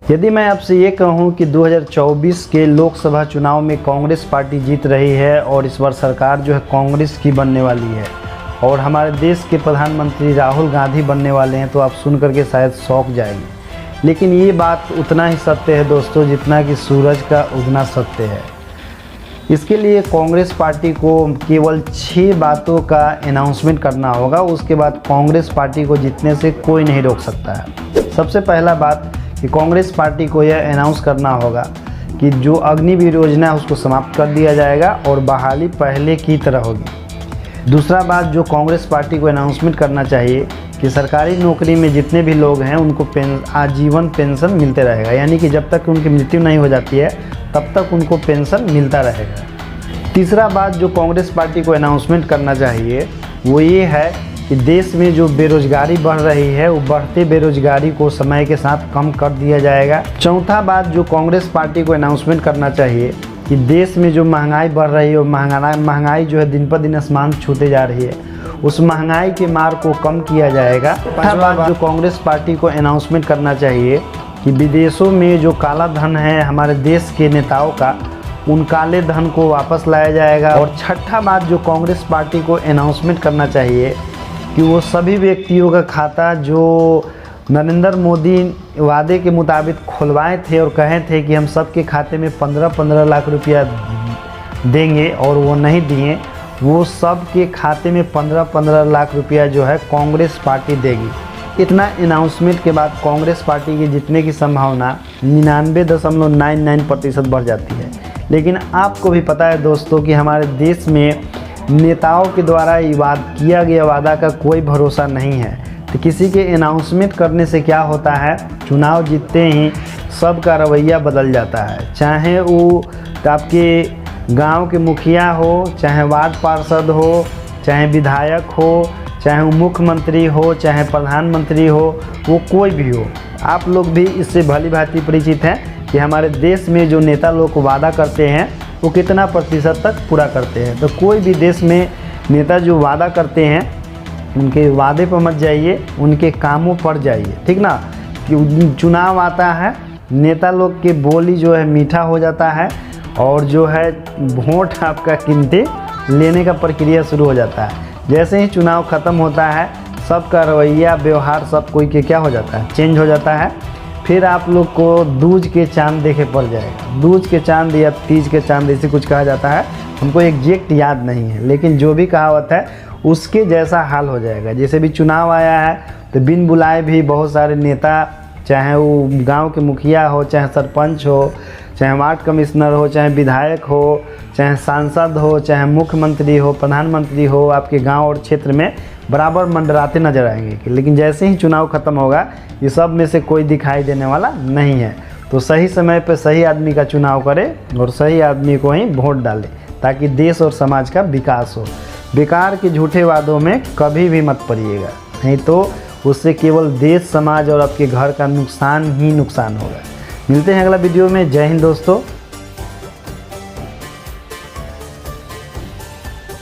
यदि मैं आपसे ये कहूं कि 2024 के लोकसभा चुनाव में कांग्रेस पार्टी जीत रही है और इस बार सरकार जो है कांग्रेस की बनने वाली है और हमारे देश के प्रधानमंत्री राहुल गांधी बनने वाले हैं, तो आप सुन करके शायद शौक जाएंगे। लेकिन ये बात उतना ही सत्य है दोस्तों जितना कि सूरज का उगना सत्य है। इसके लिए कांग्रेस पार्टी को केवल 6 बातों का अनाउंसमेंट करना होगा, उसके बाद कांग्रेस पार्टी को जीतने से कोई नहीं रोक सकता है। सबसे पहला बात कि कांग्रेस पार्टी को यह अनाउंस करना होगा कि जो अग्निवीर योजना है उसको समाप्त कर दिया जाएगा और बहाली पहले की तरह होगी। दूसरा बात जो कांग्रेस पार्टी को अनाउंसमेंट करना चाहिए कि सरकारी नौकरी में जितने भी लोग हैं उनको आजीवन पेंशन मिलते रहेगा, यानी कि जब तक उनकी मृत्यु नहीं हो जाती है तब तक उनको पेंशन मिलता रहेगा। तीसरा बात जो कांग्रेस पार्टी को अनाउंसमेंट करना चाहिए वो ये है कि देश में जो बेरोजगारी बढ़ रही है वो बढ़ते बेरोजगारी को समय के साथ कम कर दिया जाएगा। चौथा बात जो कांग्रेस पार्टी को अनाउंसमेंट करना चाहिए कि देश में जो महंगाई बढ़ रही है और महंगाई जो है दिन पर दिन आसमान छूते जा रही है, उस महंगाई के मार को कम किया जाएगा। पांचवा बात जो कांग्रेस पार्टी को अनाउंसमेंट करना चाहिए कि विदेशों में जो काला धन है हमारे देश के नेताओं का, उन काले धन को वापस लाया जाएगा। और छठा बात जो कांग्रेस पार्टी को अनाउंसमेंट करना चाहिए कि वो सभी व्यक्तियों का खाता जो नरेंद्र मोदी वादे के मुताबिक खुलवाए थे और कहे थे कि हम सबके खाते में 15-15 लाख रुपया देंगे और वो नहीं दिए, वो सब के खाते में 15-15 लाख रुपया जो है कांग्रेस पार्टी देगी। इतना अनाउंसमेंट के बाद कांग्रेस पार्टी की जीतने की संभावना 99.99% बढ़ जाती है। लेकिन आपको भी पता है दोस्तों कि हमारे देश में नेताओं के द्वारा किया गया वादा का कोई भरोसा नहीं है। तो किसी के अनाउंसमेंट करने से क्या होता है, चुनाव जीतते ही सबका रवैया बदल जाता है। चाहे वो आपके गांव के मुखिया हो, चाहे वार्ड पार्षद हो, चाहे विधायक हो, चाहे वो मुख्यमंत्री हो, चाहे प्रधानमंत्री हो, वो कोई भी हो। आप लोग भी इससे भली भांति परिचित हैं कि हमारे देश में जो नेता लोग वादा करते हैं वो कितना प्रतिशत तक पूरा करते हैं। तो कोई भी देश में नेता जो वादा करते हैं उनके वादे पर मत जाइए, उनके कामों पर जाइए, ठीक ना। कि चुनाव आता है, नेता लोग के बोली जो है मीठा हो जाता है और जो है वोट आपका कीमती लेने का प्रक्रिया शुरू हो जाता है। जैसे ही चुनाव ख़त्म होता है सबका रवैया व्यवहार सब कोई के क्या हो जाता है, चेंज हो जाता है। फिर आप लोग को दूज के चांद देखे पड़ जाएगा। दूज के चांद या तीज के चांद ऐसे कुछ कहा जाता है, हमको एग्जैक्ट याद नहीं है, लेकिन जो भी कहावत है उसके जैसा हाल हो जाएगा। जैसे भी चुनाव आया है तो बिन बुलाए भी बहुत सारे नेता, चाहे वो गांव के मुखिया हो, चाहे सरपंच हो, चाहे वार्ड कमिश्नर हो, चाहे विधायक हो, चाहे सांसद हो, चाहे मुख्यमंत्री हो, प्रधानमंत्री हो, आपके गांव और क्षेत्र में बराबर मंडराते नजर आएंगे। लेकिन जैसे ही चुनाव खत्म होगा ये सब में से कोई दिखाई देने वाला नहीं है। तो सही समय पर सही आदमी का चुनाव करें और सही आदमी को ही वोट डालें ताकि देश और समाज का विकास हो। बेकार के झूठे वादों में कभी भी मत पड़िएगा, नहीं तो उससे केवल देश, समाज और आपके घर का नुकसान ही नुकसान होगा। मिलते हैं अगला वीडियो में। जय हिंद दोस्तों।